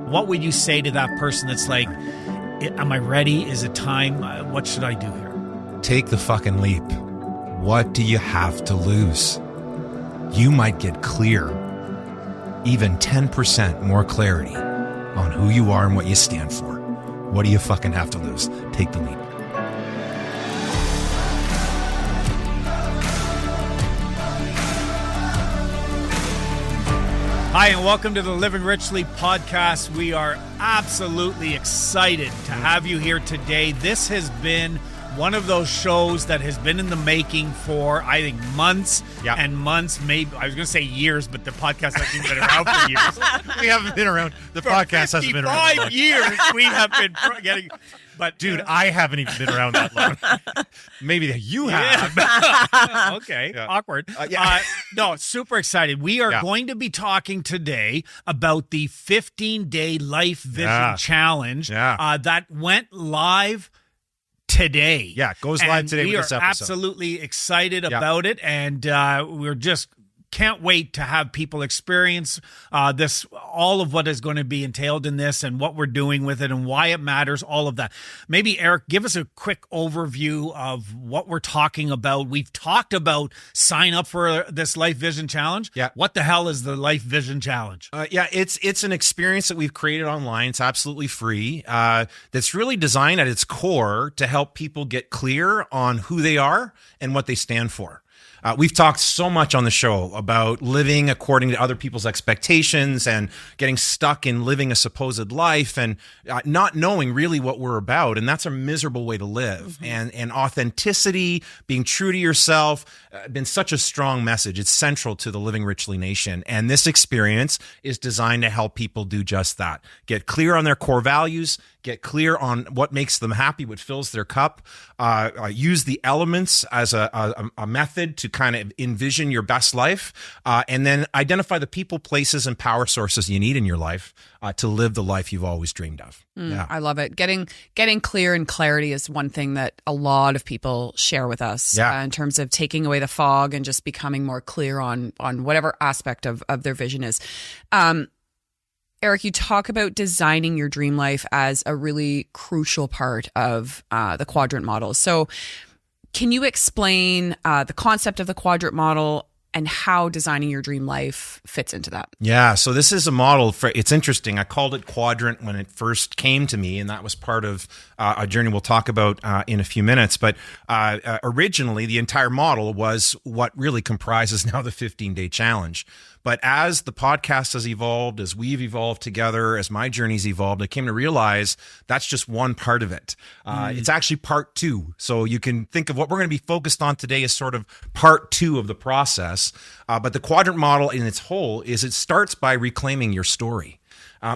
what would you say to that person that's like, am I ready? Is it time? What should I do here? Take the fucking leap. What do you have to lose? You might get clear, even 10% more clarity on who you are and what you stand for. What do you fucking have to lose? Take the leap. Hi, and welcome to the Living Richly podcast. We are absolutely excited to have you here today. This has been one of those shows that has been in the making for, I think, months and months, maybe, I was going to say years, but the podcast hasn't been around for years. We haven't been around. The podcast hasn't been around. 5 years we have been getting... But dude, I haven't even been around that long. Maybe you have. Yeah. Okay, yeah. Awkward. Yeah. No, super excited. We are going to be talking today about the 15-day Life Vision Challenge that went live today. Yeah, it goes live today with this episode. We are absolutely excited about it, and we're just can't wait to have people experience this, all of what is going to be entailed in this and what we're doing with it and why it matters, all of that. Maybe, Eric, give us a quick overview of what we're talking about. We've talked about sign up for this Life Vision Challenge. Yeah. What the hell is the Life Vision Challenge? It's an experience that we've created online. It's absolutely free. That's really designed at its core to help people get clear on who they are and what they stand for. We've talked so much on the show about living according to other people's expectations and getting stuck in living a supposed life and not knowing really what we're about. And that's a miserable way to live. Mm-hmm. And authenticity, being true to yourself, been such a strong message. It's central to the Living Richly Nation. And this experience is designed to help people do just that. Get clear on their core values, get clear on what makes them happy, what fills their cup, use the elements as a method to kind of envision your best life, and then identify the people, places, and power sources you need in your life to live the life you've always dreamed of. I love it. Getting clear and clarity is one thing that a lot of people share with us in terms of taking away the fog and just becoming more clear on whatever aspect of their vision is. Eric, you talk about designing your dream life as a really crucial part of the Quadrant Model. So can you explain the concept of the Quadrant Model and how designing your dream life fits into that? Yeah, so this is a model for, it's interesting. I called it Quadrant when it first came to me, and that was part of a journey we'll talk about in a few minutes. But originally, the entire model was what really comprises now the 15-day challenge. But as the podcast has evolved, as we've evolved together, as my journey's evolved, I came to realize that's just one part of it. It's actually part two. So you can think of what we're going to be focused on today as sort of part two of the process. But the Quadrant Model in its whole is it starts by reclaiming your story.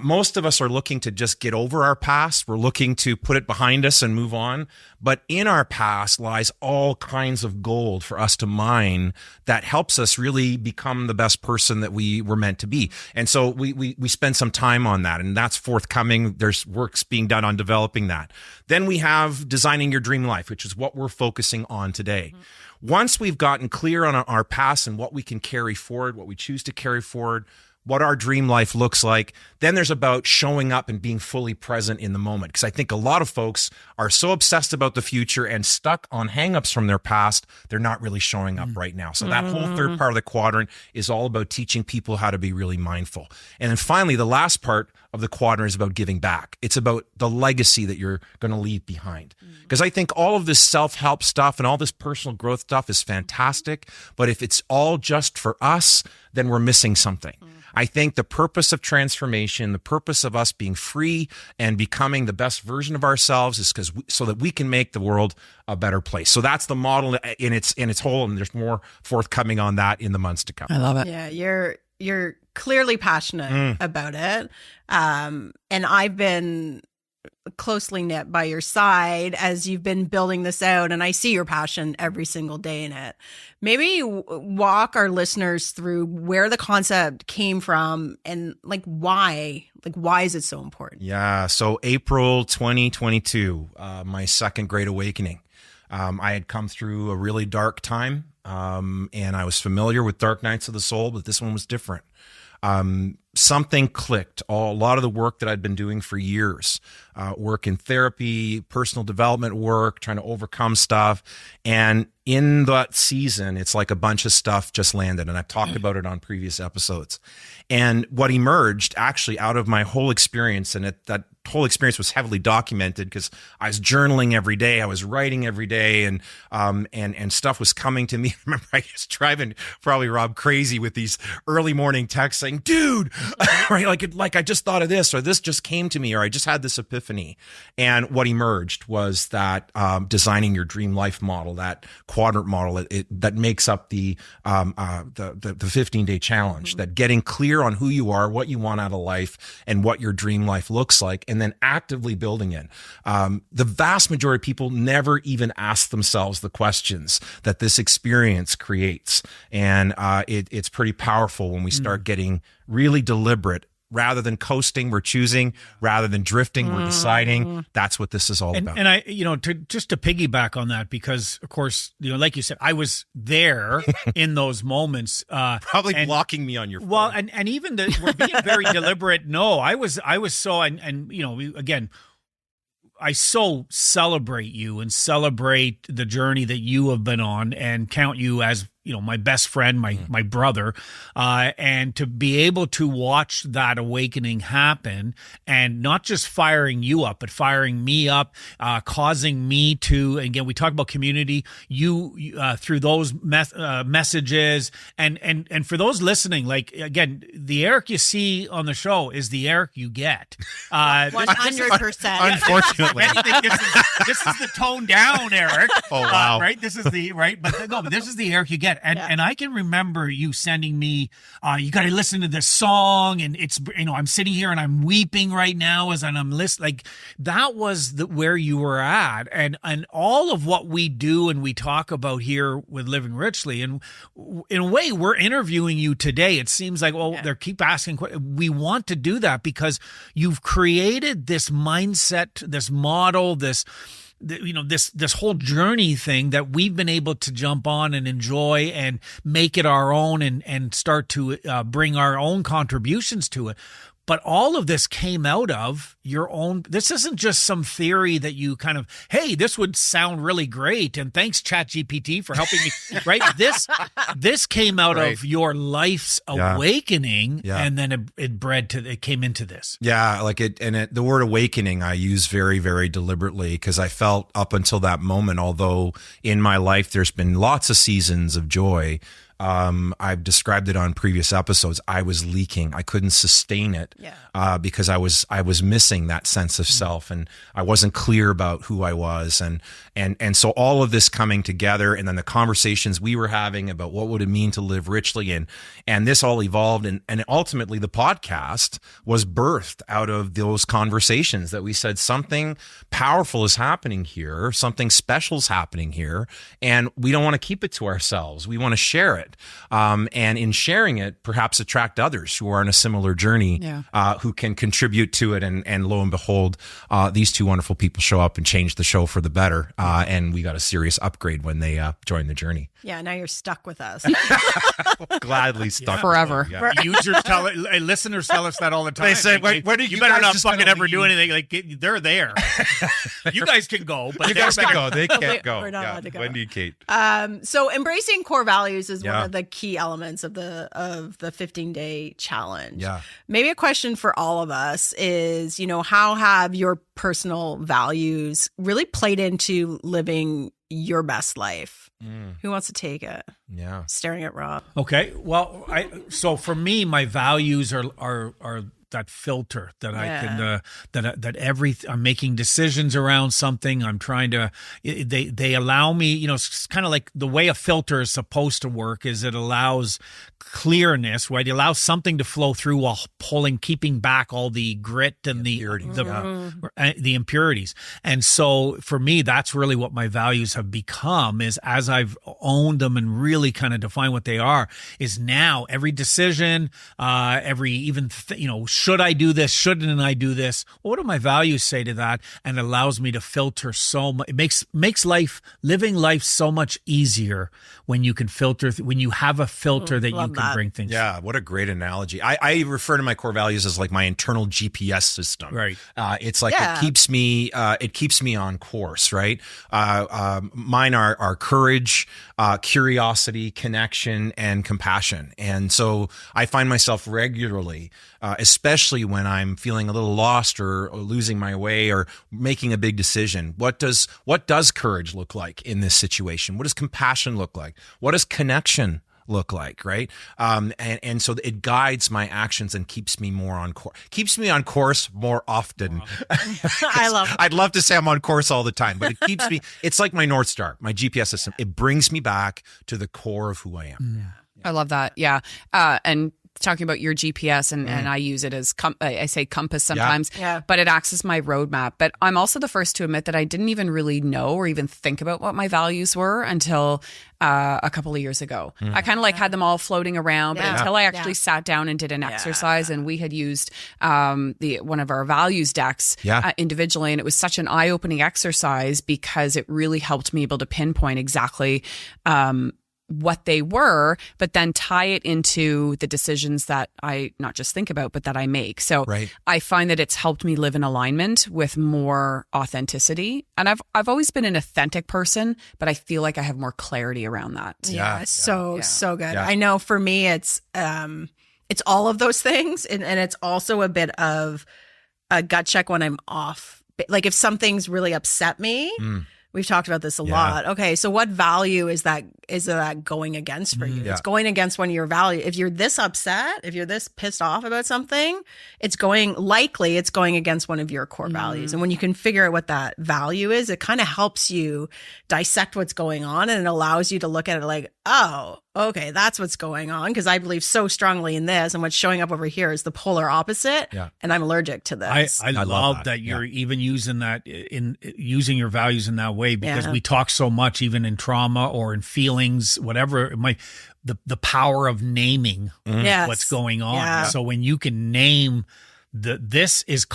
Most of us are looking to just get over our past. We're looking to put it behind us and move on. But in our past lies all kinds of gold for us to mine that helps us really become the best person that we were meant to be. And so we spend some time on that, and that's forthcoming. There's works being done on developing that. Then we have designing your dream life, which is what we're focusing on today. Mm-hmm. Once we've gotten clear on our past and what we can carry forward, what we choose to carry forward, what our dream life looks like, then there's about showing up and being fully present in the moment. Because I think a lot of folks are so obsessed about the future and stuck on hangups from their past, they're not really showing up right now. So that whole third part of the quadrant is all about teaching people how to be really mindful. And then finally, the last part of the quadrant is about giving back. It's about the legacy that you're going to leave behind. Because I think all of this self-help stuff and all this personal growth stuff is fantastic. But if it's all just for us, then we're missing something. I think the purpose of transformation, the purpose of us being free and becoming the best version of ourselves is so that we can make the world a better place. So that's the model in its whole, and there's more forthcoming on that in the months to come. I love it. Yeah, you're clearly passionate about it. And I've been closely knit by your side as you've been building this out, and I see your passion every single day in it. Maybe walk our listeners through where the concept came from and why is it so important? Yeah, so April 2022, my second Great Awakening. I had come through a really dark time, and I was familiar with dark nights of the soul, but this one was different. something clicked. A lot of the work that I'd been doing for years, work in therapy, personal development work, trying to overcome stuff. And in that season, it's like a bunch of stuff just landed. And I've talked about it on previous episodes. And what emerged actually out of my whole experience, and that whole experience was heavily documented because I was journaling every day, I was writing every day, and stuff was coming to me. I remember I was driving probably Rob crazy with these early morning texts saying, "Dude, right, like I just thought of this, or this just came to me, or I just had this epiphany." And what emerged was that designing your dream life model, that quadrant model, that makes up the 15-day challenge. That getting clear on who you are, what you want out of life, and what your dream life looks like, and then actively building it. The vast majority of people never even ask themselves the questions that this experience creates. And it's pretty powerful when we start getting really deliberate. Rather than coasting, we're choosing. Rather than drifting, we're deciding. That's what this is all about. And I, just to piggyback on that, because of course, like you said, I was there in those moments. Probably blocking me on your phone. Well, and even we're being very deliberate. No, I was so, again, I so celebrate you and celebrate the journey that you have been on, and count you as, my best friend, my brother, and to be able to watch that awakening happen, and not just firing you up, but firing me up, causing me to, again, we talk about community, you through those messages, and for those listening, like, again, the Eric you see on the show is the Eric you get. 100%. Unfortunately. This is the toned down Eric. Oh, wow. Right? This is the, right? But this is the Eric you get. And I can remember you sending me, you got to listen to this song, and it's, I'm sitting here and I'm weeping right now as I'm listening. Like, that was where you were at, and all of what we do and we talk about here with Living Richly. And in a way, we're interviewing you today. It seems like, they keep asking. We want to do that because you've created this mindset, this model, this whole journey thing that we've been able to jump on and enjoy and make it our own, and start to bring our own contributions to it. But all of this came out of your own. This isn't just some theory that you kind of, hey, this would sound really great, and thanks ChatGPT for helping me. Right? This came out of your life's awakening, and then it came into this. Yeah, the word awakening I use very, very deliberately, because I felt up until that moment, although in my life there's been lots of seasons of joy. I've described it on previous episodes. I was leaking. I couldn't sustain it because I was missing that sense of self, and I wasn't clear about who I was. And so all of this coming together, and then the conversations we were having about what would it mean to live richly, and this all evolved, and ultimately the podcast was birthed out of those conversations that we said something powerful is happening here, something special is happening here, and we don't want to keep it to ourselves. We want to share it. And in sharing it, perhaps attract others who are on a similar journey, who can contribute to it. And lo and behold, these two wonderful people show up and change the show for the better. And we got a serious upgrade when they joined the journey. Yeah, now you're stuck with us. Gladly stuck forever. Yeah. Users listeners tell us that all the time. They say, like, when are you better not just fucking ever leave? do anything. Like, they're there. You guys can go, but You guys can go. They can't go. We're not allowed to go. Wendy and Kate. So embracing core values is one of the key elements of the 15-day challenge. Yeah. Maybe a question for all of us is, how have your personal values really played into living your best life? Who wants to take it? Yeah. Staring at Rob. Okay. Well, so for me, my values are that filter that I can I'm making decisions around something. I'm trying to, they allow me, it's kind of like the way a filter is supposed to work is it allows clearness, right? It allows something to flow through while keeping back all the grit and the impurities. And so for me, that's really what my values have become, is as I've owned them and really kind of defined what they are, is now every decision, every even, should I do this? Shouldn't I do this? Well, what do my values say to that? And it allows me to filter so much. It makes living life so much easier when you can filter, when you have a filter that you can bring things. Yeah, what a great analogy. I refer to my core values as like my internal GPS system. Right. It's like it keeps me on course, right? Mine are courage, curiosity, connection, and compassion. And so I find myself regularly, especially when I'm feeling a little lost or losing my way or making a big decision. What does courage look like in this situation? What does compassion look like? What does connection look like, right? And so it guides my actions and keeps me more on course. Keeps me on course more often. I love it. I'd love to say I'm on course all the time, but it keeps me, it's like my North Star, my GPS system. It brings me back to the core of who I am. I love that. Yeah. And talking about your GPS and I use it as, I say compass sometimes, but it acts as my roadmap. But I'm also the first to admit that I didn't even really know or even think about what my values were until a couple of years ago. I kind of like had them all floating around, but until I actually sat down and did an exercise, and we had used one of our values decks individually, and it was such an eye-opening exercise because it really helped me able to pinpoint exactly what they were, but then tie it into the decisions that I not just think about, but that I make. So I find that it's helped me live in alignment with more authenticity. And I've always been an authentic person, but I feel like I have more clarity around that. So good. I know for me, it's all of those things. And it's also a bit of a gut check when I'm off. Like if something's really upset me, we've talked about this a lot. Okay, so what value is that going against for you? It's going against one of your value. If you're this upset, if you're this pissed off about something, it's going against one of your core values. And when you can figure out what that value is, it kind of helps you dissect what's going on, and it allows you to look at it like, oh, okay, that's what's going on, because I believe so strongly in this, and what's showing up over here is the polar opposite, and I'm allergic to this. I love that you're even using that in using your values in that way, because we talk so much, even in trauma or in feelings, whatever it might, the power of naming what's going on. So when you can name this is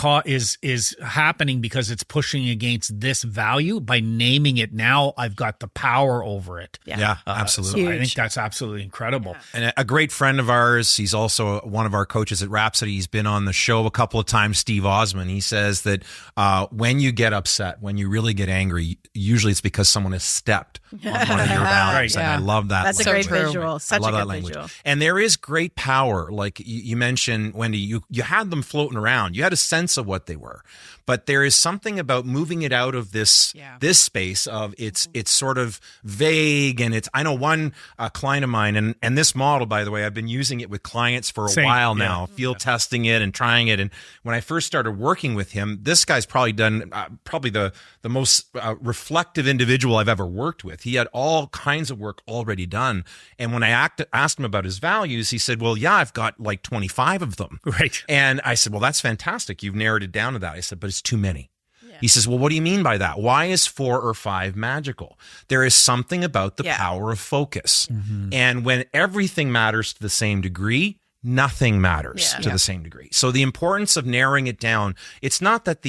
happening because it's pushing against this value, by naming it, now I've got the power over it. Absolutely. I think that's absolutely incredible. And a great friend of ours, he's also one of our coaches at Rhapsody. He's been on the show a couple of times, Steve Osman. He says that when you get upset, when you really get angry, usually it's because someone has stepped on one of your values. And I love that. That's language. a great visual. Such a good visual. And there is great power. Like you mentioned, Wendy, you had them floating around. You had a sense of what they were, but there is something about moving it out of this space of it's sort of vague. And I know one client of mine, and this model, by the way, I've been using it with clients for a while now, field testing it and trying it. And when I first started working with him, this guy's probably done the most reflective individual I've ever worked with. He had all kinds of work already done. And when I asked him about his values, he said, well, yeah, I've got like 25 of them. Right. And I said, well, that's fantastic. You've narrowed it down to that. I said, but it's too many. He says, well, what do you mean by that? Why is 4 or 5 magical? There is something about the power of focus. And when everything matters to the same degree, nothing matters to the same degree. So the importance of narrowing it down, it's not that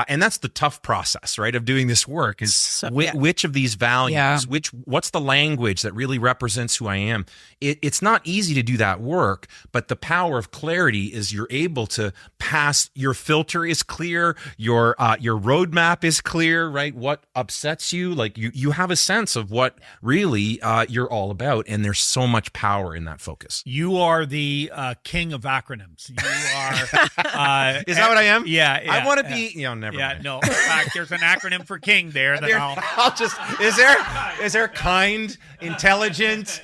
and that's the tough process, right, of doing this work, is which of these values, what's the language that really represents who I am. It's not easy to do that work, but the power of clarity is you're able to pass, your filter is clear, your roadmap is clear, right? What upsets you, like you have a sense of what really you're all about, and there's so much power in that focus. You are the king of acronyms. You are. Is that what I am? Yeah. I want to be. Never. Yeah. Mind. No. In fact, there's an acronym for king there. That I'll just. Is there kind, intelligent,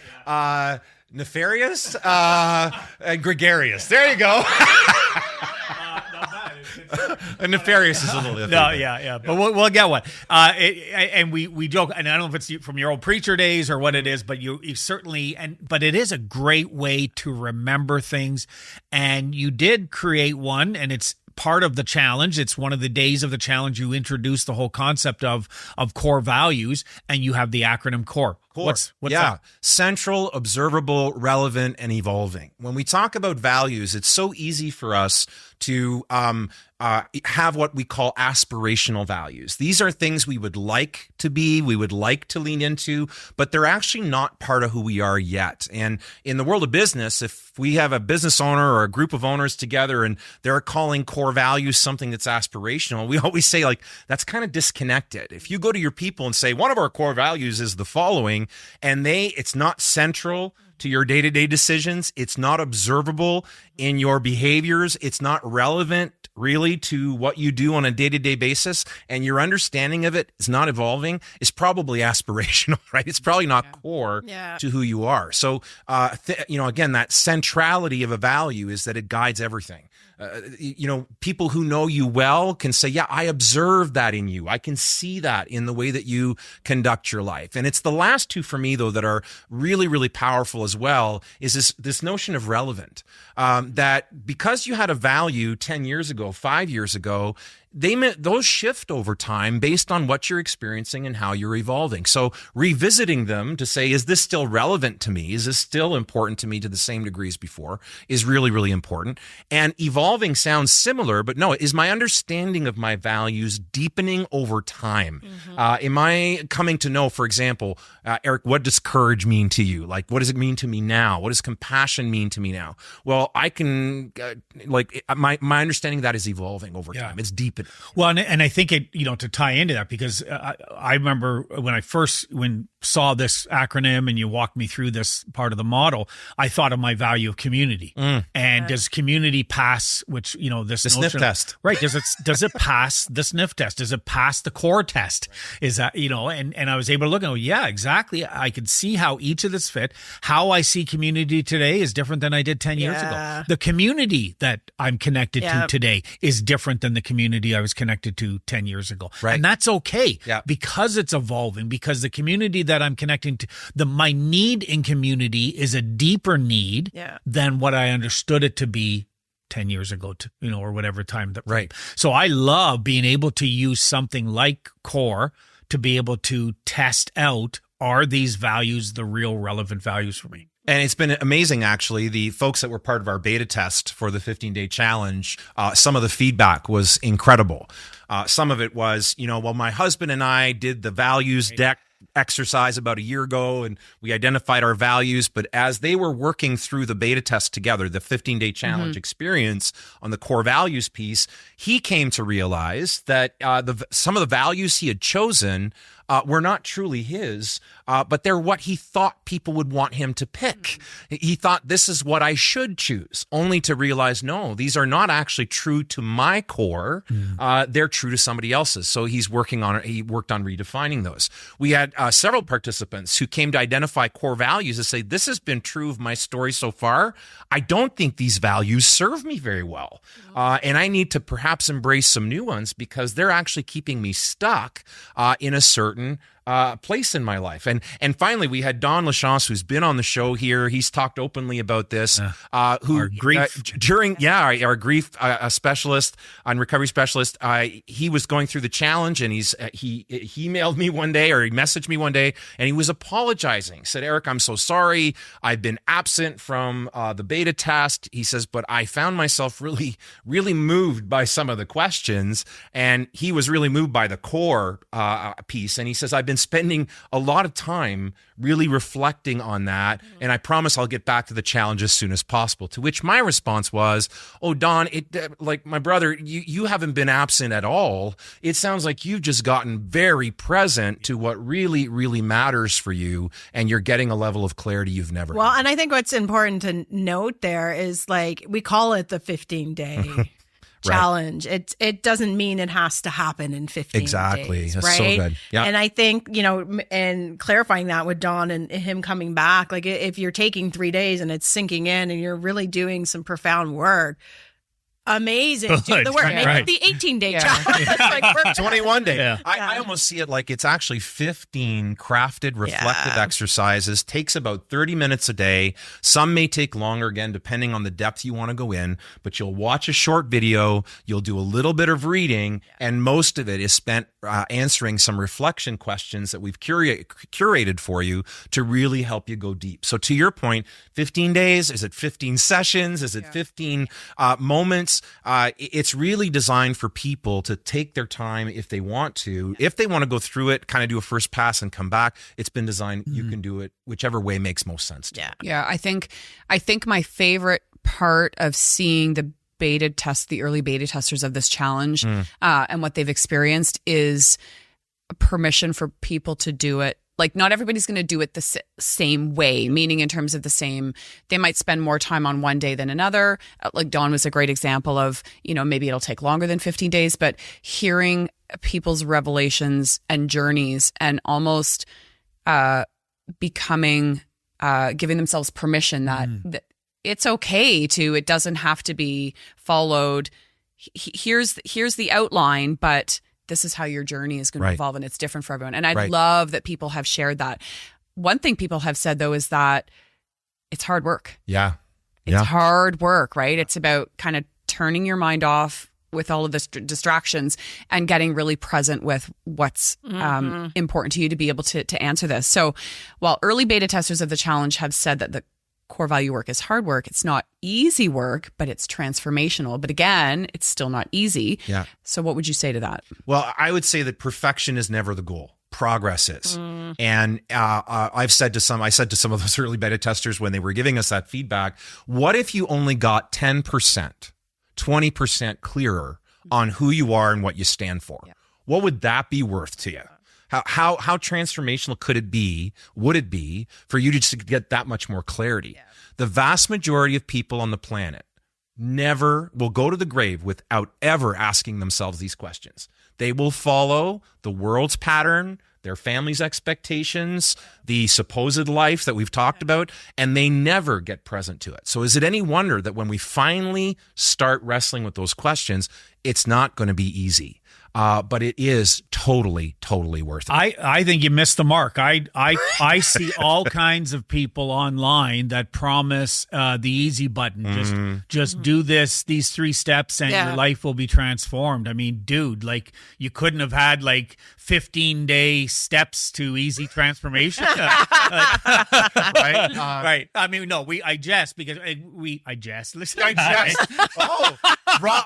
nefarious, and gregarious? There you go. And nefarious is a little different. No, but we'll get one. And we joke, and I don't know if it's from your old preacher days or what it is, but you certainly, but it is a great way to remember things. And you did create one, and it's part of the challenge. It's one of the days of the challenge. You introduce the whole concept of core values, and you have the acronym CORE. What's yeah. that? Central, observable, relevant, and evolving. When we talk about values, it's so easy for us to have what we call aspirational values. These are things we would like to be, we would like to lean into, but they're actually not part of who we are yet. And in the world of business, if we have a business owner or a group of owners together and they're calling core values something that's aspirational, we always say, like, that's kind of disconnected. If you go to your people and say, one of our core values is the following, and it's not central to your day-to-day decisions, it's not observable in your behaviors, it's not relevant really to what you do on a day-to-day basis, and your understanding of it is not evolving, it's probably aspirational, right? It's probably not core to who you are. So, again, that centrality of a value is that it guides everything. People who know you well can say, yeah, I observe that in you. I can see that in the way that you conduct your life. And it's the last two for me, though, that are really, really powerful as well, is this notion of relevant. That because you had a value 10 years ago, 5 years ago, those shift over time based on what you're experiencing and how you're evolving. So revisiting them to say, is this still relevant to me? Is this still important to me to the same degree as before is really, really important. And evolving sounds similar, but no, is my understanding of my values deepening over time? Am I coming to know, for example, Eric, what does courage mean to you? Like, what does it mean to me now? What does compassion mean to me now? Well, I can, my understanding of that is evolving over time. It's deepening. Well, and I think it, to tie into that, because I remember when I first saw this acronym and you walked me through this part of the model, I thought of my value of community. And does community pass, which, this the sniff test, right? Does it pass the sniff test? Does it pass the core test? Is that, and I was able to look and go, yeah, exactly. I could see how each of this fit. How I see community today is different than I did 10 years ago. The community that I'm connected to today is different than the community I was connected to 10 years ago. Right. And that's okay because it's evolving, because the community that I'm connecting to, my need in community is a deeper need than what I understood it to be 10 years ago, or whatever time that. Right. So I love being able to use something like CORE to be able to test out, are these values the real relevant values for me? And it's been amazing, actually. The folks that were part of our beta test for the 15-day challenge, some of the feedback was incredible. Some of it was, my husband and I did the values deck exercise about a year ago, and we identified our values. But as they were working through the beta test together, the 15-day challenge experience on the core values piece, he came to realize that some of the values he had chosen were not truly his, but they're what he thought people would want him to pick. He thought, this is what I should choose, only to realize, no, these are not actually true to my core. They're true to somebody else's. So he worked on redefining those. We had several participants who came to identify core values and say, this has been true of my story so far. I don't think these values serve me very well. And I need to perhaps embrace some new ones because they're actually keeping me stuck in a certain place in my life. And finally, we had Don Lachance, who's been on the show here. He's talked openly about this. Our grief our grief specialist and recovery specialist. He was going through the challenge, and he emailed me one day, or he messaged me one day, and he was apologizing. Said, Eric, I'm so sorry. I've been absent from the beta test. He says, but I found myself really, really moved by some of the questions, and he was really moved by the core piece. And he says, I've been spending a lot of time really reflecting on that, and I promise I'll get back to the challenge as soon as possible. To which my response was, oh, Don, like my brother, you haven't been absent at all. It sounds like you've just gotten very present to what really, really matters for you, and you're getting a level of clarity you've never had. And I think what's important to note there is, like, we call it the 15-day challenge. It doesn't mean it has to happen in 15 exactly. days, That's right? so good. Yeah. And I think, and clarifying that with Don and him coming back, like, if you're taking 3 days and it's sinking in and you're really doing some profound work, amazing. Do the work. Make it the 18-day challenge. 21 day. Yeah. I almost see it like it's actually 15 crafted, reflective exercises. Takes about 30 minutes a day. Some may take longer, again, depending on the depth you want to go in. But you'll watch a short video. You'll do a little bit of reading. And most of it is spent answering some reflection questions that we've curated for you to really help you go deep. So to your point, 15 days, is it 15 sessions? Is it 15 moments? It's really designed for people to take their time if they want to. If they want to go through it, kind of do a first pass and come back, it's been designed, you can do it whichever way makes most sense to you. Yeah, I think my favorite part of seeing the early beta testers of this challenge and what they've experienced is permission for people to do it. Like, not everybody's going to do it the same way, meaning in terms of they might spend more time on one day than another. Like Dawn was a great example of, maybe it'll take longer than 15 days, but hearing people's revelations and journeys and almost giving themselves permission that it's okay it doesn't have to be followed. Here's the outline, but this is how your journey is going to evolve, and it's different for everyone. And I love that people have shared that. One thing people have said, though, is that it's hard work. Yeah. It's hard work, right? It's about kind of turning your mind off with all of the distractions and getting really present with what's important to you to be able to answer this. So while early beta testers of the challenge have said that the core value work is hard work, it's not easy work, but it's transformational. But again, it's still not easy. Yeah. So what would you say to that? Well, I would say that perfection is never the goal. Progress is. And I said to some of those early beta testers when they were giving us that feedback, what if you only got 10%, 20% clearer on who you are and what you stand for? Yeah. What would that be worth to you? How transformational would it be for you to just get that much more clarity? Yeah. The vast majority of people on the planet never will go to the grave without ever asking themselves these questions. They will follow the world's pattern, their family's expectations, the supposed life that we've talked about, and they never get present to it. So is it any wonder that when we finally start wrestling with those questions, it's not going to be easy? But it is totally worth it. I think you missed the mark. I see all kinds of people online that promise the easy button. Just do these 3 steps and your life will be transformed. I mean, dude, like, you couldn't have had like 15-day steps to easy transformation. Right? Right. I mean, no, I jest because I jest. Listen, I jest. Oh, Rob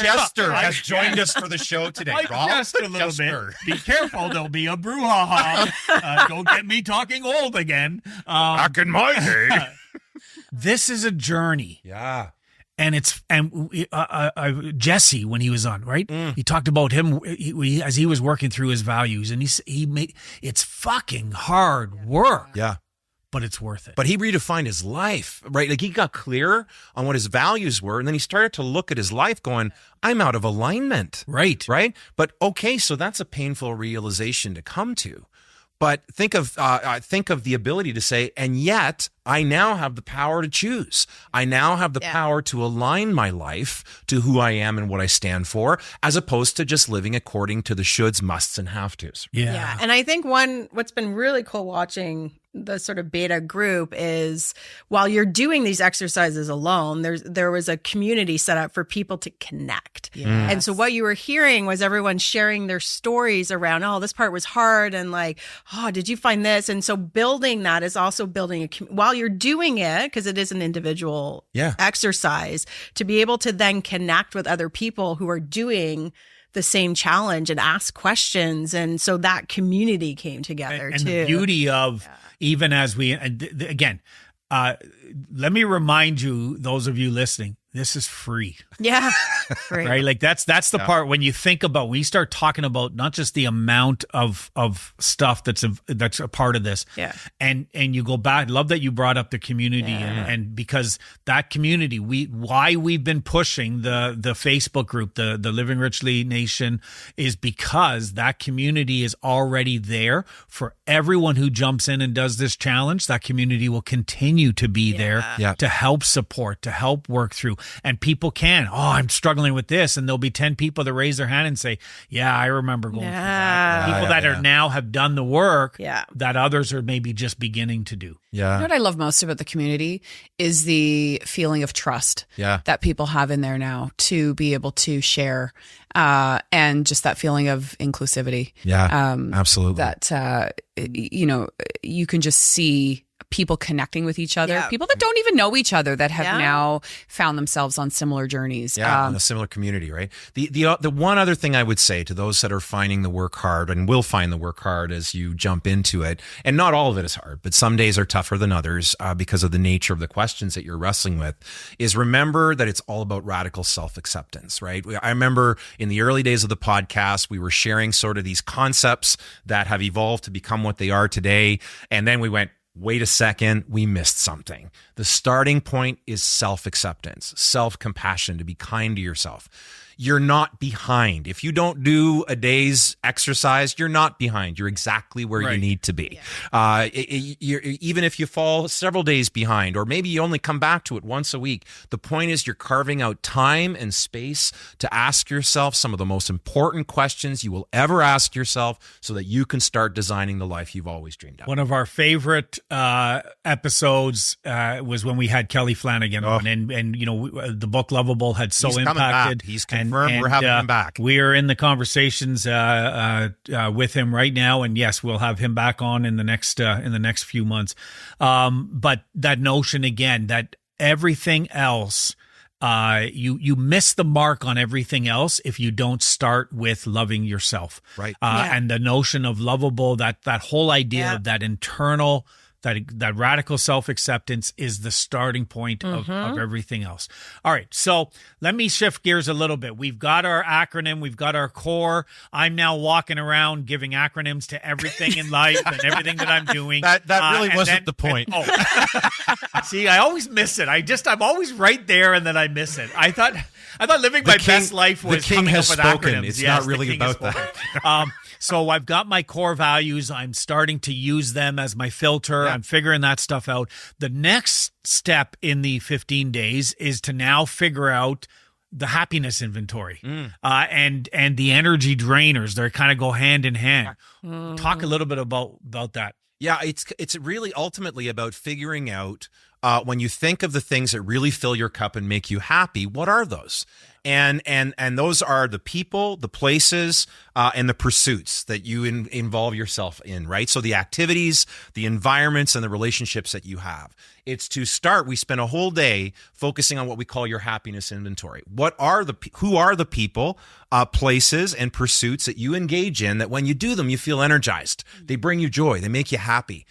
Jester has joined us for the show today. I jest a little bit. Be careful, there'll be a brouhaha. Don't get me talking old again. Back in my day. This is a journey. Yeah. And Jesse, when he was on, right? He talked about him as he was working through his values, and it's fucking hard work. Yeah. But it's worth it. But he redefined his life, right? Like, he got clear on what his values were, and then he started to look at his life going, I'm out of alignment. Right. But okay, so that's a painful realization to come to. But think of the ability to say, and yet I now have the power to choose. I now have the power to align my life to who I am and what I stand for, as opposed to just living according to the shoulds, musts, and have tos. Yeah. And I think what's been really cool watching the sort of beta group is, while you're doing these exercises alone, there was a community set up for people to connect. Yes. And so what you were hearing was everyone sharing their stories around, oh, this part was hard, and like, oh, did you find this? And so building that is also building while you're doing it, because it is an individual exercise, to be able to then connect with other people who are doing the same challenge and ask questions. And so that community came together and too. The beauty of, even as we, again, let me remind you, those of you listening, this is free. Yeah. Free. Right. Like that's the part when you think about, when you start talking about not just the amount of stuff that's a part of this. Yeah. And you go back, love that you brought up the community and because that community, why we've been pushing the Facebook group, the Living Richly Nation, is because that community is already there for everyone who jumps in and does this challenge. That community will continue to be there to help support, to help work through. and people I'm struggling with this, and there'll be 10 people that raise their hand and say, yeah, I remember going through that. People that are now have done the work that others are maybe just beginning to do. Yeah. You know what I love most about the community is the feeling of trust that people have in there now to be able to share, and just that feeling of inclusivity. Yeah, absolutely. That, you can just see people connecting with each other, people that don't even know each other that have now found themselves on similar journeys. Yeah, in a similar community, right? The one other thing I would say to those that are finding the work hard and will find the work hard as you jump into it, and not all of it is hard, but some days are tougher than others because of the nature of the questions that you're wrestling with, is remember that it's all about radical self-acceptance, right? I remember in the early days of the podcast, we were sharing sort of these concepts that have evolved to become what they are today. And then we went, wait a second, we missed something. The starting point is self-acceptance, self-compassion, to be kind to yourself. You're not behind. If you don't do a day's exercise, you're not behind. You're exactly where you need to be. Even if you fall several days behind, or maybe you only come back to it once a week, the point is you're carving out time and space to ask yourself some of the most important questions you will ever ask yourself so that you can start designing the life you've always dreamed of. One of our favorite episodes was when we had Kelly Flanagan on, and the book Lovable had so impacted. He's confirmed we're having him back. We are in the conversations with him right now, and yes, we'll have him back on in the next few months. But that notion again that everything else, you miss the mark on everything else if you don't start with loving yourself, right? And the notion of lovable, that whole idea of that internal. That radical self-acceptance is the starting point of everything else. All right, so let me shift gears a little bit. We've got our acronym, we've got our core. I'm now walking around giving acronyms to everything in life and everything that I'm doing. That really wasn't the point. See, I always miss it. I'm always right there, and then I miss it. I thought living my best life was the king coming has up with spoken. acronyms. It's not really about that. So I've got my core values. I'm starting to use them as my filter. Yeah. I'm figuring that stuff out. The next step in the 15 days is to now figure out the happiness inventory and the energy drainers. They kind of go hand in hand. Talk a little bit about that. Yeah, it's really ultimately about figuring out when you think of the things that really fill your cup and make you happy, what are those? And those are the people, the places, and the pursuits that you involve yourself in, right? So the activities, the environments, and the relationships that you have. It's to start, we spend a whole day focusing on what we call your happiness inventory. Who are the people, places, and pursuits that you engage in that when you do them, you feel energized. They bring you joy. They make you happy.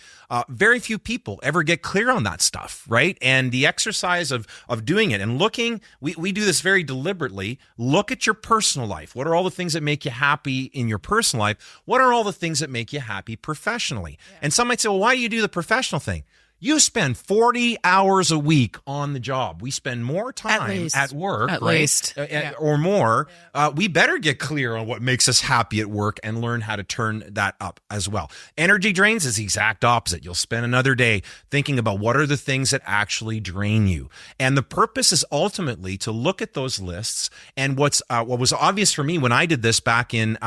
Very few people ever get clear on that stuff, right? And the exercise of doing it and looking, we do this very deliberately. Look at your personal life. What are all the things that make you happy in your personal life? What are all the things that make you happy professionally? Yeah. And some might say, well, why do you do the professional thing? You spend 40 hours a week on the job. We spend more time at work, or more. Yeah. We better get clear on what makes us happy at work and learn how to turn that up as well. Energy drains is the exact opposite. You'll spend another day thinking about what are the things that actually drain you. And the purpose is ultimately to look at those lists. And what was obvious for me when I did this became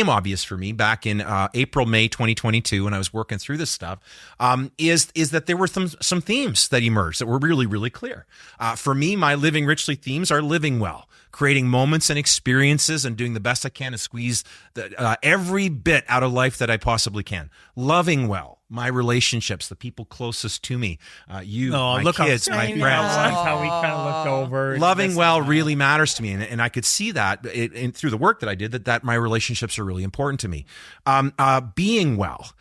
obvious for me back in April, May 2022, when I was working through this stuff, is that there were some themes that emerged that were really, really clear. For me, my living richly themes are living well, creating moments and experiences and doing the best I can to squeeze every bit out of life that I possibly can. Loving well, my relationships, the people closest to me, my kids, my friends. How we kind of looked over. Loving well really matters to me, and I could see that through the work that I did, that my relationships are really important to me. Being well,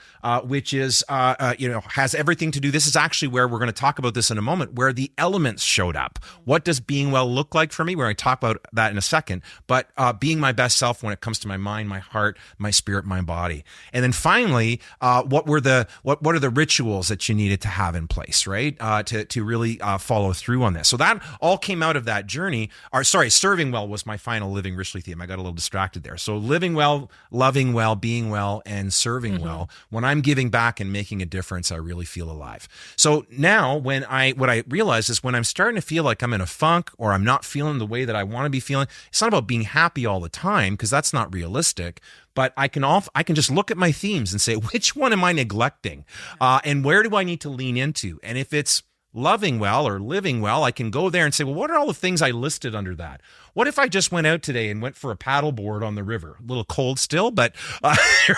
which is has everything to do. This is actually where we're going to talk about this in a moment, where the elements showed up. What does being well look like for me? We're going to talk about that in a second. But being my best self when it comes to my mind, my heart, my spirit, my body, and then finally, what were the what are the rituals that you needed to have in place, right? To really follow through on this. So that all came out of that journey. Serving well was my final living richly theme. I got a little distracted there. So living well, loving well, being well, and serving well. When I'm giving back and making a difference, I really feel alive. So now what I realize is when I'm starting to feel like I'm in a funk or I'm not feeling the way that I want to be feeling, it's not about being happy all the time, because that's not realistic. But I can just look at my themes and say, which one am I neglecting? And where do I need to lean into? And if it's loving well or living well, I can go there and say, well, what are all the things I listed under that? What if I just went out today and went for a paddleboard on the river? A little cold still, but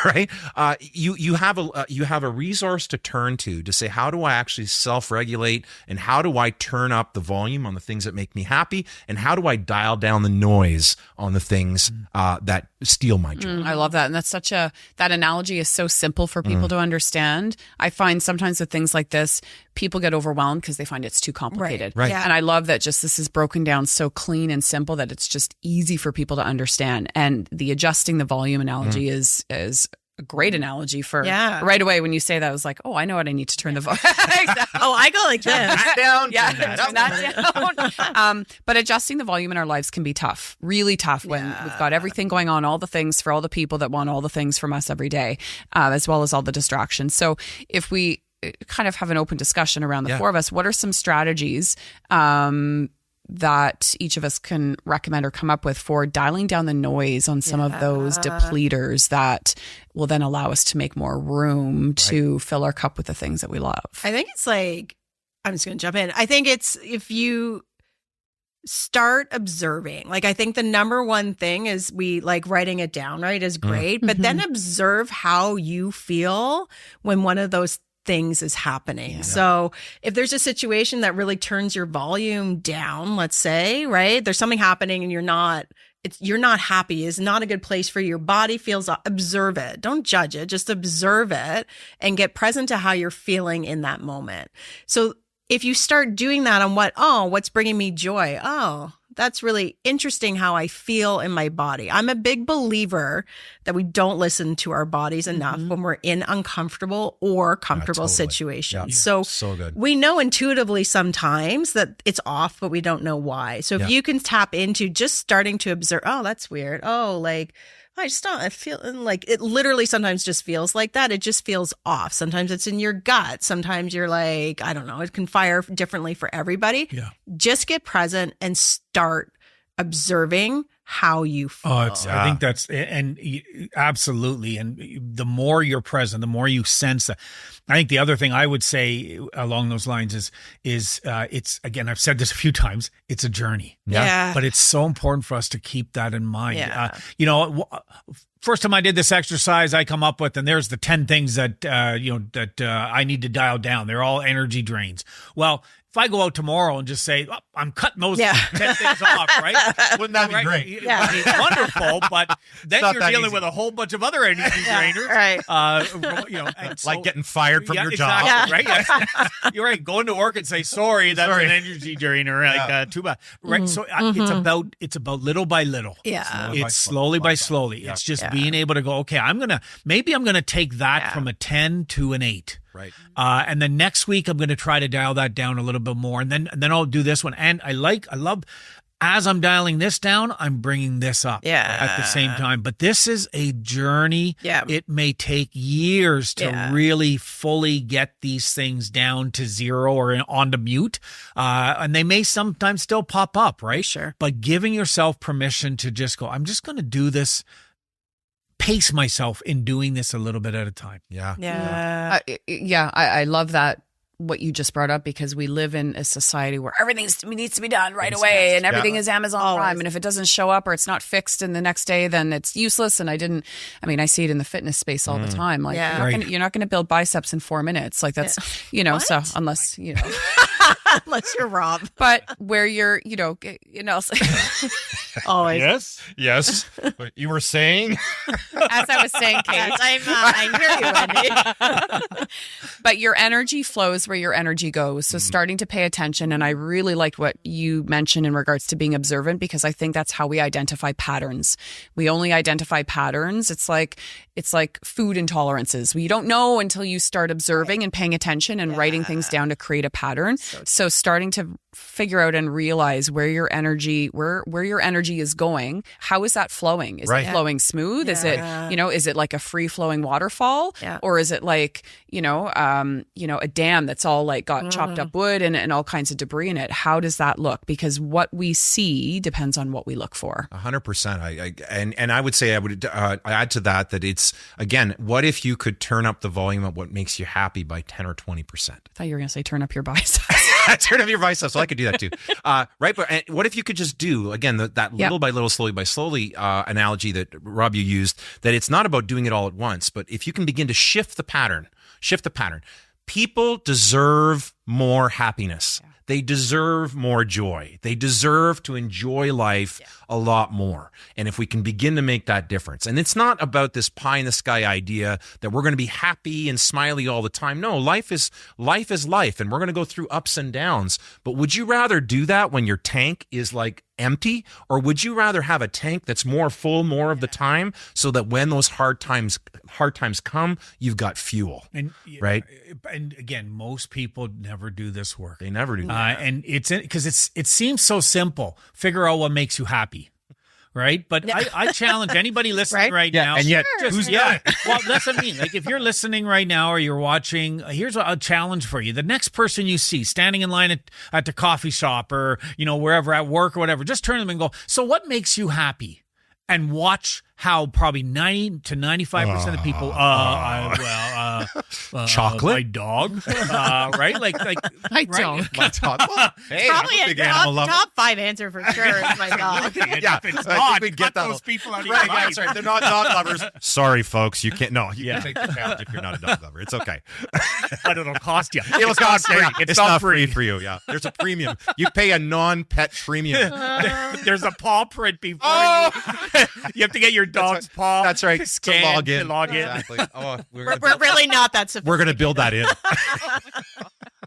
right? You have a resource to turn to say, how do I actually self-regulate, and how do I turn up the volume on the things that make me happy, and how do I dial down the noise on the things that steal my joy? I love that, and that's that analogy is so simple for people to understand. I find sometimes with things like this, people get overwhelmed because they find it's too complicated. Right. Yeah. And I love that just this is broken down so clean and simple that it's just easy for people to understand. And the adjusting the volume analogy is a great analogy for right away. When you say that, I was like, oh, I know what I need to turn the volume. Oh, I go like this. Down. Yeah, turn that down. But adjusting the volume in our lives can be tough, really tough, when we've got everything going on, all the things for all the people that want all the things from us every day, as well as all the distractions. So if we kind of have an open discussion around the four of us, what are some strategies that each of us can recommend or come up with for dialing down the noise on some of those depleters that will then allow us to make more room to fill our cup with the things that we love? I think it's like, I'm just going to jump in. I think it's if you start observing, like I think the number one thing is writing it down, right, is great, but then observe how you feel when one of those things is happening. Yeah. So if there's a situation that really turns your volume down, let's say, right, there's something happening and you're not happy, is not a good place for your body feels, observe it. Don't judge it, just observe it and get present to how you're feeling in that moment. So if you start doing that on what's bringing me joy? Oh, that's really interesting how I feel in my body. I'm a big believer that we don't listen to our bodies enough when we're in uncomfortable or comfortable situations. Yeah. So good. We know intuitively sometimes that it's off, but we don't know why. So if you can tap into just starting to observe, oh, that's weird. Oh, like, I feel like it literally sometimes just feels like that. It just feels off. Sometimes it's in your gut. Sometimes you're like, I don't know, it can fire differently for everybody. Yeah. Just get present and start observing how you feel. I think that's, and absolutely. And the more you're present, the more you sense that. I think the other thing I would say along those lines is it's, again, I've said this a few times, it's a journey. Yeah. But it's so important for us to keep that in mind. Yeah. First time I did this exercise, I come up with, and there's the 10 things that I need to dial down. They're all energy drains. Well, if I go out tomorrow and just say, I'm cutting those 10 things off, right? Wouldn't that be great? It's wonderful, but then you're dealing with a whole bunch of other energy drainers. Right. And like getting fired from your job. Exactly, right? You're right. Going to work and say, sorry, that's an energy drainer. Like, too bad. Right. So it's about little by little. Yeah. It's slowly by slowly. It's just being able to go, okay, I'm going to take that from a 10 to an 8. Right. And then next week I'm going to try to dial that down a little bit more, and then I'll do this one. And I love, as I'm dialing this down, I'm bringing this up at the same time. But this is a journey. Yeah. It may take years to really fully get these things down to 0 or onto mute. And they may sometimes still pop up, right? Sure. But giving yourself permission to just go, I'm just going to do this. Pace myself in doing this a little bit at a time. I love that, what you just brought up, because we live in a society where everything needs to be done right away, and everything is Amazon Prime, and if it doesn't show up or it's not fixed in the next day, then it's useless. And I see it in the fitness space all the time. Like you're not going to build biceps in 4 minutes. Like that's, so unless, Unless you're Rob. But where you're, Always. Yes. What you were saying? as I was saying, Kate. Yes, I hear you, Wendy. But your energy flows where your energy goes. So starting to pay attention. And I really liked what you mentioned in regards to being observant, because I think that's how we identify patterns. We only identify patterns. It's like food intolerances. We don't know until you start observing and paying attention and writing things down to create a pattern. So starting to figure out and realize where your energy is going. How is that flowing? Is it flowing smooth? Is it, is it like a free flowing waterfall? Or is it like, a dam that's all like got chopped up wood and all kinds of debris in it? How does that look? Because what we see depends on what we look for. 100%. And I would say I would add to that it's, again, what if you could turn up the volume of what makes you happy by 10 or 20%? I thought you were going to say turn up your biceps. Turn up your biceps. So I could do that too. Right. But what if you could just do, again, that little by little, slowly by slowly analogy that Rob, you used, that it's not about doing it all at once, but if you can begin to shift the pattern. People deserve more happiness. They deserve more joy. They deserve to enjoy life a lot more. And if we can begin to make that difference, and it's not about this pie in the sky idea that we're going to be happy and smiley all the time. No, life is life, and we're going to go through ups and downs. But would you rather do that when your tank is like empty, or would you rather have a tank that's more full more of the time, so that when those hard times come, you've got fuel, right? And again, most people never do this work. They never do. And it's because it seems so simple. Figure out what makes you happy. Right. But I challenge anybody listening right now. And yet, who's not? Well, that's what I mean. Like, if you're listening right now or you're watching, here's a challenge for you. The next person you see standing in line at the coffee shop or, wherever at work or whatever, just turn to them and go, so what makes you happy? And watch how probably 90 to 95% of people, chocolate, my dog, right? Like my dog. My dog. Well, hey, Probably a top 5 answer for sure is my dog. If it's I not, think we get those people out of your right. life. That's right. They're not dog lovers. Sorry, folks. You can't. No, you can't take the challenge if you're not a dog lover. It's okay. But it'll cost you. It'll cost free. you. It's not free for you. Yeah, there's a premium. You pay a non-pet premium. There's a paw print before you have to get your dog's paw. That's right. Scanned to log in. Exactly. Oh, we're really not that sophisticated. We're going to build that in.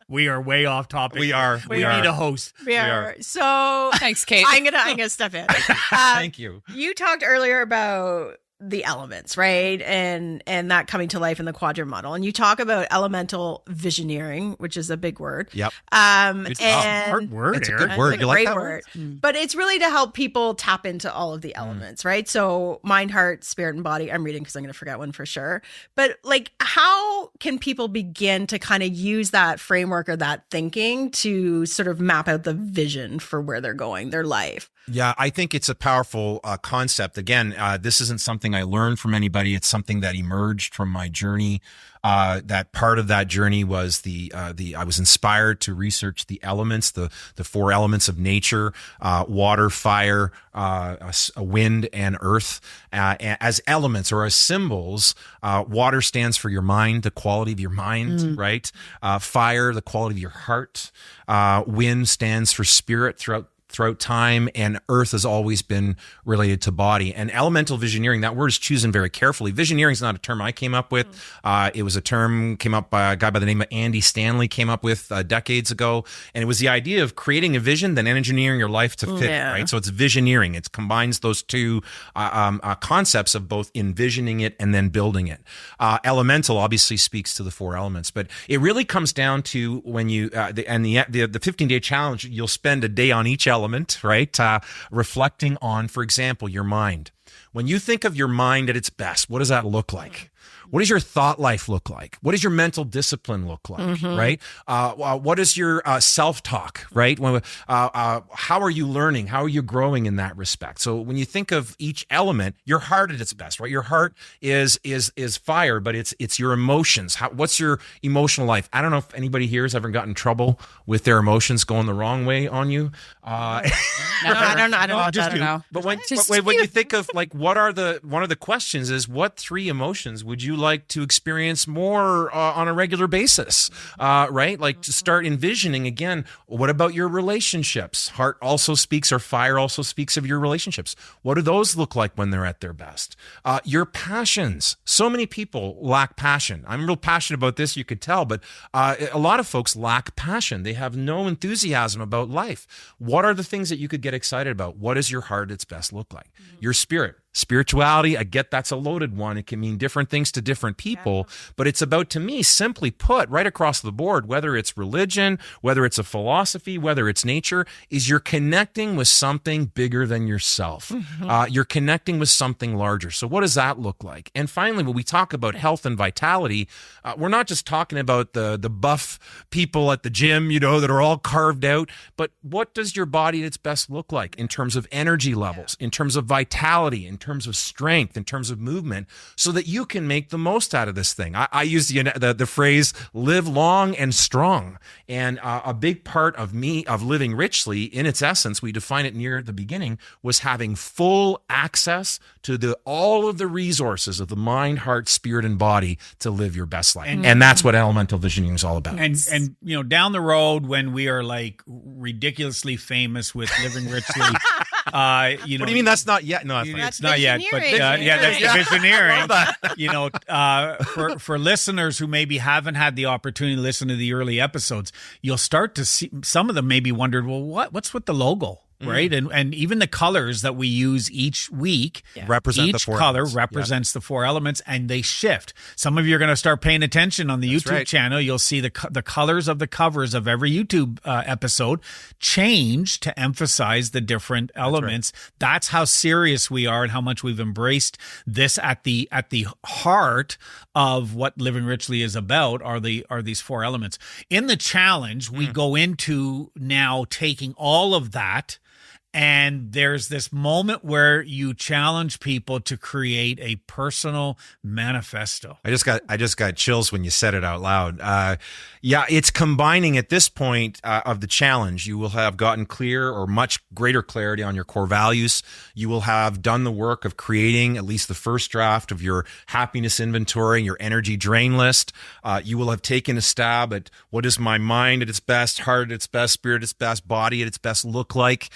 We are way off topic. We are. We need a host. We are. So thanks, Kate. I'm gonna step in. Thank you. You talked earlier about the elements, right? And that coming to life in the Quadrant Model. And you talk about elemental visioneering, which is a big word. Yep. It's a hard word. It's a Eric. good word. It's You a like great that word. word? But it's really to help people tap into all of the elements, right? So mind, heart, spirit, and body. I'm reading because I'm going to forget one for sure. But like, how can people begin to kind of use that framework or that thinking to sort of map out the vision for where they're going, their life? Yeah, I think it's a powerful concept. Again, this isn't something I learned from anybody. It's something that emerged from my journey. That part of that journey was I was inspired to research the elements, the 4 elements of nature, water, fire, wind, and earth, as elements or as symbols. Water stands for your mind, the quality of your mind, right? Fire, the quality of your heart. Wind stands for spirit throughout time, and earth has always been related to body. And elemental visioneering, that word is chosen very carefully. Visioneering is not a term I came up with. It was a term came up by a guy by the name of Andy Stanley, came up with decades ago. And it was the idea of creating a vision, then engineering your life to fit, right? So it's visioneering. It combines those two concepts of both envisioning it and then building it. Elemental obviously speaks to the 4 elements, but it really comes down to when you, the 15-day challenge, you'll spend a day on each element, right? Reflecting on, for example, your mind. When you think of your mind at its best, what does that look like? What does your thought life look like? What does your mental discipline look like, right? What is your self-talk, right? How are you learning? How are you growing in that respect? So when you think of each element, your heart at its best, right? Your heart is fire, but it's your emotions. What's your emotional life? I don't know if anybody here has ever gotten in trouble with their emotions going the wrong way on you. I don't know. But when you think of like one of the questions is, what 3 emotions would you like to experience more on a regular basis? Right? Like, to start envisioning again, what about your relationships? Heart also speaks, or fire also speaks of your relationships. What do those look like when they're at their best? Your passions. So many people lack passion. I'm real passionate about this, you could tell, but a lot of folks lack passion. They have no enthusiasm about life. What are the things that you could get excited about? What does your heart at its best look like? Your spirit. Spirituality, I get that's a loaded one. It can mean different things to different people, but it's about, to me, simply put, right across the board, whether it's religion, whether it's a philosophy, whether it's nature, is you're connecting with something bigger than yourself. You're connecting with something larger. So what does that look like? And finally, when we talk about health and vitality, we're not just talking about the buff people at the gym, that are all carved out, but what does your body at its best look like in terms of energy levels, in terms of vitality, in terms of strength, in terms of movement, so that you can make the most out of this thing. I use the phrase live long and strong. And a big part of living richly, in its essence, we define it near the beginning, was having full access to all of the resources of the mind, heart, spirit, and body to live your best life. And that's what elemental visioning is all about. And down the road, when we are like ridiculously famous with living richly, what do you mean that's not yet? No, it's not yet. But that's the visioneering. For listeners who maybe haven't had the opportunity to listen to the early episodes, you'll start to see some of them maybe wondered, well, what's with the logo? Right. And even the colors that we use each week, represent each the 4 color elements. represents the 4 elements, and they shift. Some of you are going to start paying attention on the YouTube channel. You'll see the colors of the covers of every YouTube episode change to emphasize the different elements. That's how serious we are and how much we've embraced this at the heart of what Living Richly is about are these 4 elements. In the challenge, we go into now taking all of that, and there's this moment where you challenge people to create a personal manifesto. I just got chills when you said it out loud. It's combining at this point of the challenge. You will have gotten clear or much greater clarity on your core values. You will have done the work of creating at least the first draft of your happiness inventory, your energy drain list. You will have taken a stab at what does my mind at its best, heart at its best, spirit at its best, body at its best look like.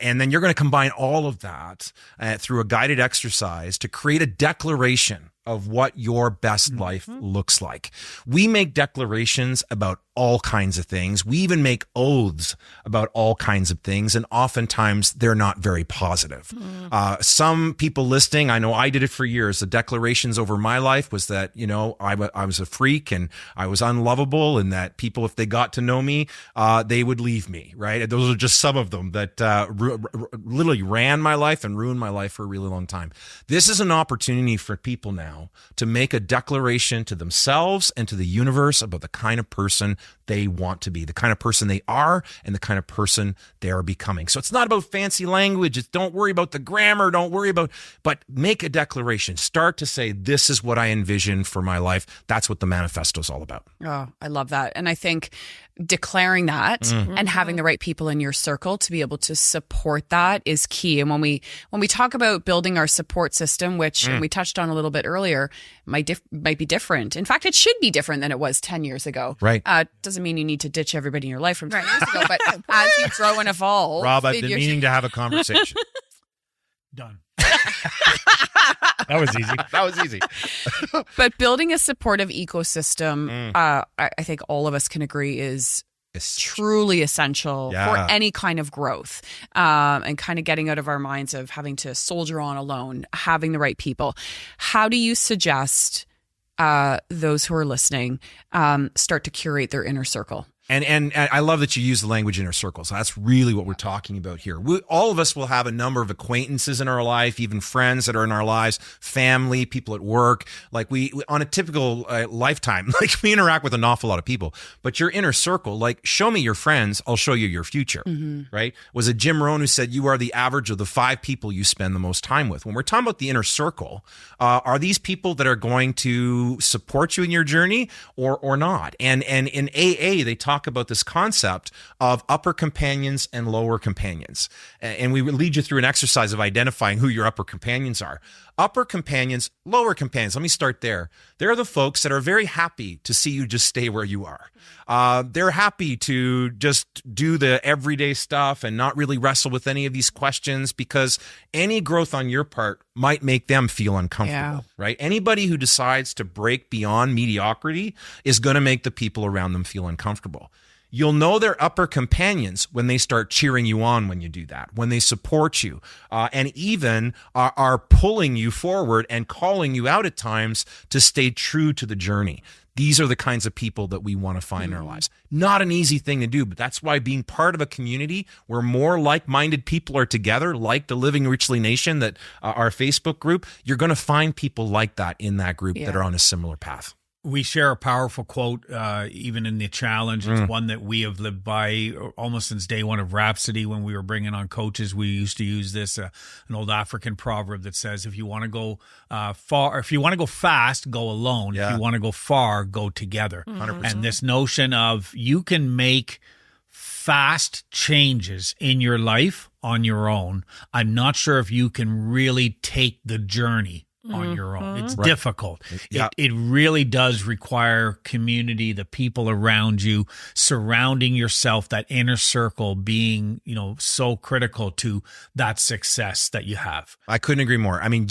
And then you're going to combine all of that through a guided exercise to create a declaration of what your best life looks like. We make declarations about all kinds of things. We even make oaths about all kinds of things, and oftentimes they're not very positive. Some people listening, I know I did it for years. The declarations over my life was that, I was a freak and I was unlovable, and that people, if they got to know me, they would leave me, right? And those are just some of them that literally ran my life and ruined my life for a really long time. This is an opportunity for people now to make a declaration to themselves and to the universe about the kind of person they want to be, the kind of person they are, and the kind of person they are becoming. So it's not about fancy language. It's don't worry about the grammar. But make a declaration. Start to say, this is what I envision for my life. That's what the manifesto is all about. Oh, I love that. And I think declaring that and having the right people in your circle to be able to support that is key. And when we talk about building our support system, which we touched on a little bit earlier, might be different. In fact, it should be different than it was 10 years ago. Right. Doesn't mean you need to ditch everybody in your life from 10 years ago, but as you grow and evolve. Rob, I've been meaning to have a conversation. Done. That was easy. But building a supportive ecosystem, I think all of us can agree is truly essential for any kind of growth, and kind of getting out of our minds of having to soldier on alone, having the right people. How do you suggest those who are listening start to curate their inner circle? And I love that you use the language inner circle. So that's really what we're talking about here. All of us will have a number of acquaintances in our life, even friends that are in our lives, family, people at work. Like we on a typical lifetime, like we interact with an awful lot of people. But your inner circle, like show me your friends, I'll show you your future, right? Was it Jim Rohn who said you are the average of the 5 people you spend the most time with? When we're talking about the inner circle, are these people that are going to support you in your journey or not? And in AA, they talk talk about this concept of upper companions and lower companions. And we would lead you through an exercise of identifying who your upper companions are. Upper companions, lower companions. Let me start there. They're the folks that are very happy to see you just stay where you are. They're happy to just do the everyday stuff and not really wrestle with any of these questions, because any growth on your part might make them feel uncomfortable, right? Anybody who decides to break beyond mediocrity is going to make the people around them feel uncomfortable. You'll know they're upper companions when they start cheering you on when you do that, when they support you, and even are pulling you forward and calling you out at times to stay true to the journey. These are the kinds of people that we want to find in our lives. Not an easy thing to do, but that's why being part of a community where more like-minded people are together, like the Living Richly Nation, that our Facebook group, you're going to find people like that in that group that are on a similar path. We share a powerful quote, even in the challenge. It's one that we have lived by almost since day one of Rhapsody. When we were bringing on coaches, we used to use this, an old African proverb that says, if you want to go far, if you want to go fast, go alone. If you want to go far, go together. 100%. And this notion of you can make fast changes in your life on your own. I'm not sure if you can really take the journey on your own. It's difficult. Yeah. It really does require community, the people around you, surrounding yourself, that inner circle being, so critical to that success that you have. I couldn't agree more. I mean,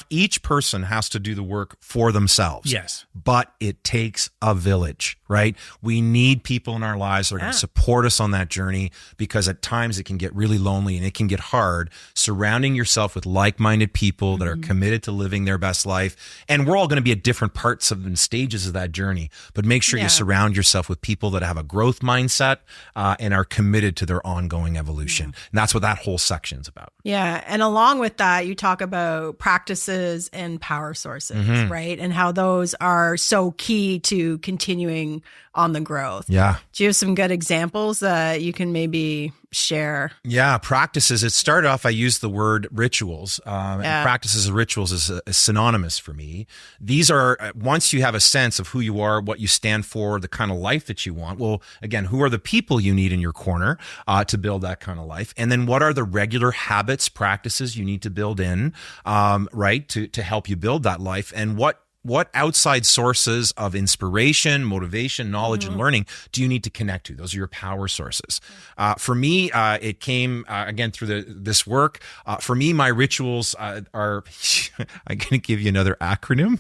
each person has to do the work for themselves. Yes. But it takes a village, right? We need people in our lives that are going to support us on that journey, because at times it can get really lonely and it can get hard. Surrounding yourself with like-minded people that are committed to living their best life. And we're all going to be at different parts and stages of that journey, but make sure you surround yourself with people that have a growth mindset and are committed to their ongoing evolution. And that's what that whole section's about. Yeah. And along with that, you talk about practices and power sources, right? And how those are so key to continuing on the growth. Yeah. Do you have some good examples that you can maybe share? Yeah, practices. It started off, I used the word rituals. And practices and rituals is synonymous for me. These are, once you have a sense of who you are, what you stand for, the kind of life that you want, well, again, who are the people you need in your corner to build that kind of life? And then what are the regular habits, practices you need to build in, right, to help you build that life? And what outside sources of inspiration, motivation, knowledge, and learning do you need to connect to? Those are your power sources. For me, it came, again, through this work. For me, my rituals are, I'm going to give you another acronym.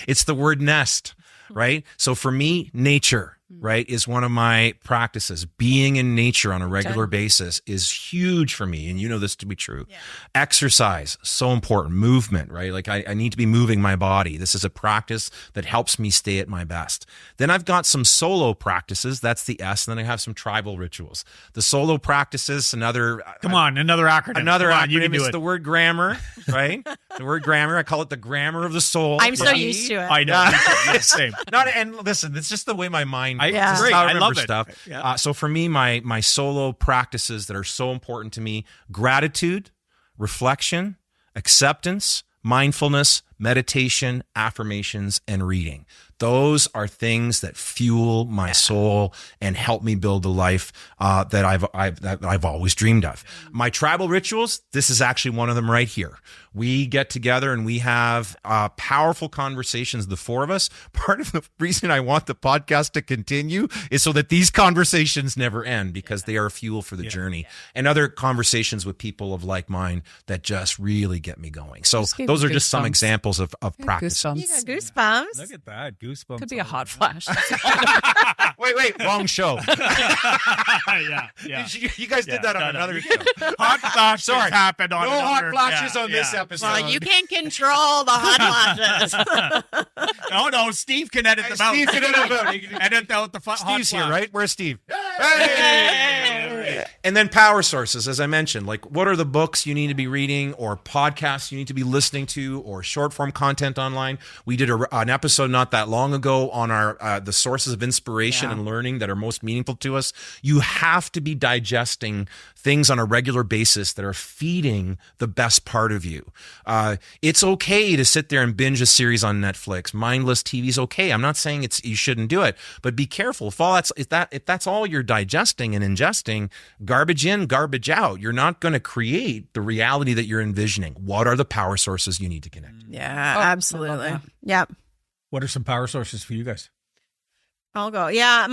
It's the word NEST, right? So for me, nature, right, is one of my practices. Being in nature on a regular basis is huge for me. And you know this to be true. Yeah. Exercise, so important. Movement, right? Like I need to be moving my body. This is a practice that helps me stay at my best. Then I've got some solo practices. That's the S. And then I have some tribal rituals. The solo practices, another acronym. Another acronym is the word grammar, right? The word grammar. I call it the grammar of the soul. I'm so used to it. I know. Yeah, same. And listen, it's just the way my mind great. I love it. Stuff. Yeah. So for me, my solo practices that are so important to me: gratitude, reflection, acceptance, mindfulness, meditation, affirmations, and reading. Those are things that fuel my soul and help me build the life that I've always dreamed of. My tribal rituals, this is actually one of them right here. We get together and we have powerful conversations, the four of us. Part of the reason I want the podcast to continue is so that these conversations never end, because they are fuel for the journey. And other conversations with people of like mind that just really get me going. So those are just some examples of practice. Goosebumps. You got goosebumps. Look at that. Goosebumps. Could be a hot flash. Wait, wrong show. Yeah. You guys did that on another show. Hot flashes happened on No another. hot flashes on this episode. Well, you can't control the hot flashes. No, Steve can edit them out. Steve can edit them out. Edit out the hot Steve's flash. here, right? Where's Steve? Hey! And then power sources, as I mentioned, like what are the books you need to be reading or podcasts you need to be listening to or short form content online. We did an episode not that long ago on our the sources of inspiration and learning that are most meaningful to us. You have to be digesting things on a regular basis that are feeding the best part of you. It's okay to sit there and binge a series on Netflix. Mindless TV is okay. I'm not saying you shouldn't do it, but be careful. If that's all you're digesting and ingesting, garbage in, garbage out, you're not going to create the reality that you're envisioning. What are the power sources you need to connect? Yeah, absolutely. Yeah. What are some power sources for you guys? I'll go. Yeah,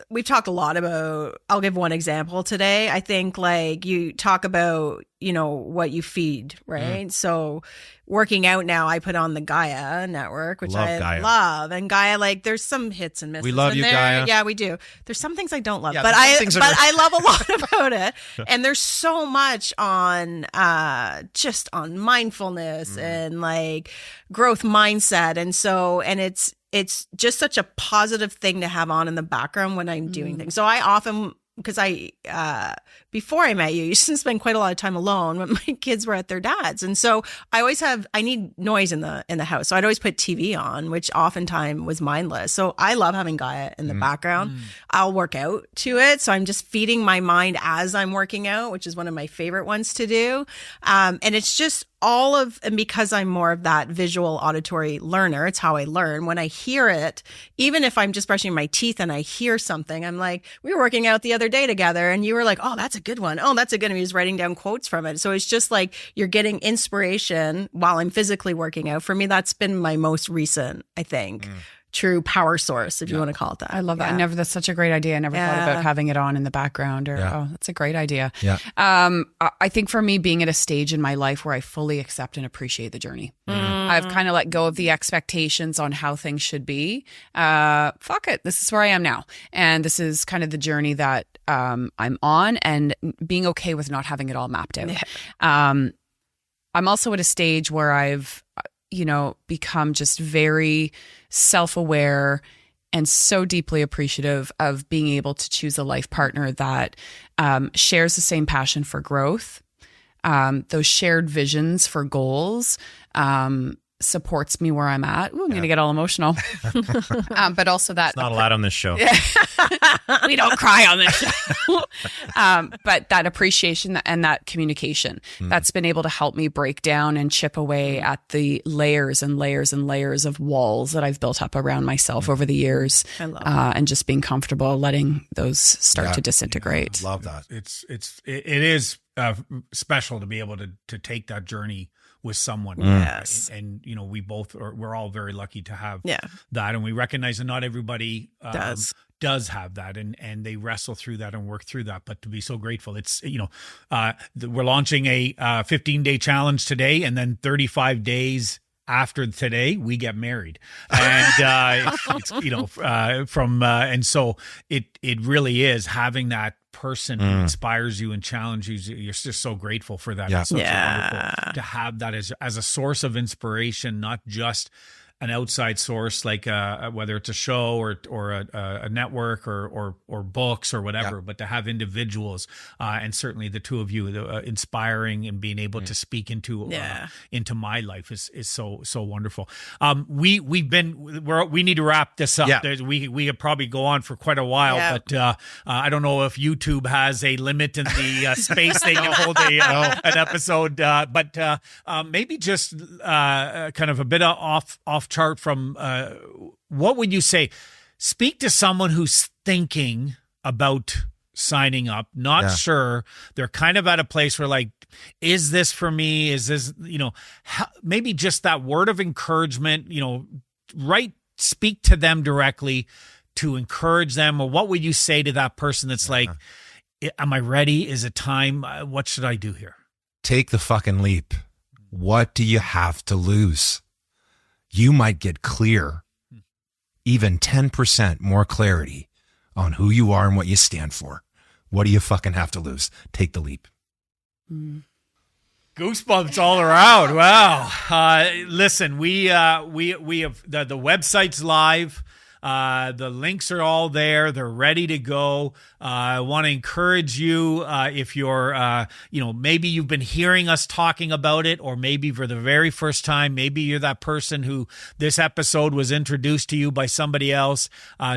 we've talked a lot about, I'll give one example today. I think like you talk about, what you feed, right? So working out now, I put on the Gaia network, which I love. And Gaia, like there's some hits and misses. We love you, there. Gaia. Yeah, we do. There's some things I don't love, but I love a lot about it. And there's so much on just on mindfulness and like growth mindset. And it's just such a positive thing to have on in the background when I'm doing things. So I often, because before I met you, used to spend quite a lot of time alone when my kids were at their dad's. And so I need noise in the house. So I'd always put TV on, which oftentimes was mindless. So I love having Gaia in the background. I'll work out to it. So I'm just feeding my mind as I'm working out, which is one of my favorite ones to do. And it's just and because I'm more of that visual auditory learner, it's how I learn. When I hear it, even if I'm just brushing my teeth and I hear something, I'm like, we were working out the other day together and you were like, oh, that's a good one. Oh, that's a good one. He was writing down quotes from it. So it's just like you're getting inspiration while I'm physically working out. For me, that's been my most recent, I think, true power source, if you want to call it that. I love that. That's such a great idea. I never thought about having it on in the background that's a great idea. Yeah. I think for me, being at a stage in my life where I fully accept and appreciate the journey. I've kind of let go of the expectations on how things should be. Fuck it. This is where I am now. And this is kind of the journey that I'm on, and being okay with not having it all mapped out. I'm also at a stage where I've become just very self-aware and so deeply appreciative of being able to choose a life partner that shares the same passion for growth, those shared visions for goals, supports me where I'm at. Ooh, I'm going to get all emotional. But also that... It's not allowed on this show. We don't cry on this show. But that appreciation and that communication, that's been able to help me break down and chip away at the layers and layers and layers of walls that I've built up around myself over the years. I love and just being comfortable letting those start to disintegrate. Love that. It is special to be able to take that journey with someone. Yes. And we're all very lucky to have that. And we recognize that not everybody does have that, and they wrestle through that and work through that. But to be so grateful, it's, we're launching a 15-day challenge today, and then 35 days after today, we get married. And, and so it really is having that person who inspires you and challenges you. You're just so grateful for that. It's so wonderful to have that as a source of inspiration, not just an outside source, like whether it's a show or a network or books or whatever, but to have individuals and certainly the two of you inspiring and being able to speak into my life is so wonderful. We need to wrap this up. We could probably go on for quite a while, but I don't know if YouTube has a limit in the space they can hold an episode. But maybe just kind of a bit off chart from what would you say? Speak to someone who's thinking about signing up, not sure. They're kind of at a place where like, is this for me? Is this, maybe just that word of encouragement, speak to them directly to encourage them. Or what would you say to that person that's like, am I ready? Is it time? What should I do here? Take the fucking leap. What do you have to lose? You might get clear, even 10% more clarity on who you are and what you stand for. What do you fucking have to lose? Take the leap. Goosebumps all around. Wow. Listen, we have the website's live. The links are all there. They're ready to go. I want to encourage you, if you're, maybe you've been hearing us talking about it, or maybe for the very first time, maybe you're that person who this episode was introduced to you by somebody else.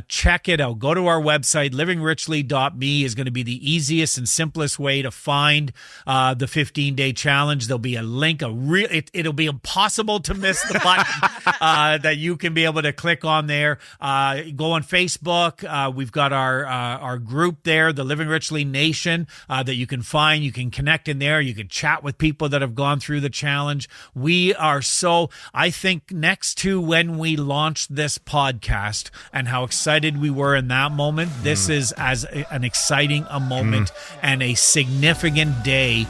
Check it out. Go to our website. livingrichley.me is going to be the easiest and simplest way to find the 15-day challenge. There'll be a link. It'll be impossible to miss the button that you can be able to click on there. Go on Facebook. We've got our group there, the Living Richly Nation, that you can find. You can connect in there. You can chat with people that have gone through the challenge. We are I think next to when we launched this podcast and how excited we were in that moment, this is as an exciting a moment and a significant day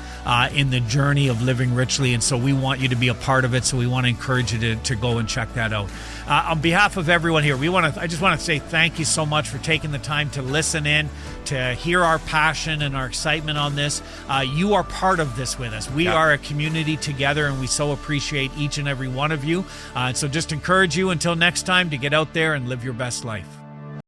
in the journey of living richly. And so we want you to be a part of it. So we want to encourage you to go and check that out. On behalf of everyone here, I just want to say thank you so much for taking the time to listen in, to hear our passion and our excitement on this. You are part of this with us. We are a community together, and we so appreciate each and every one of you. So just encourage you until next time to get out there and live your best life.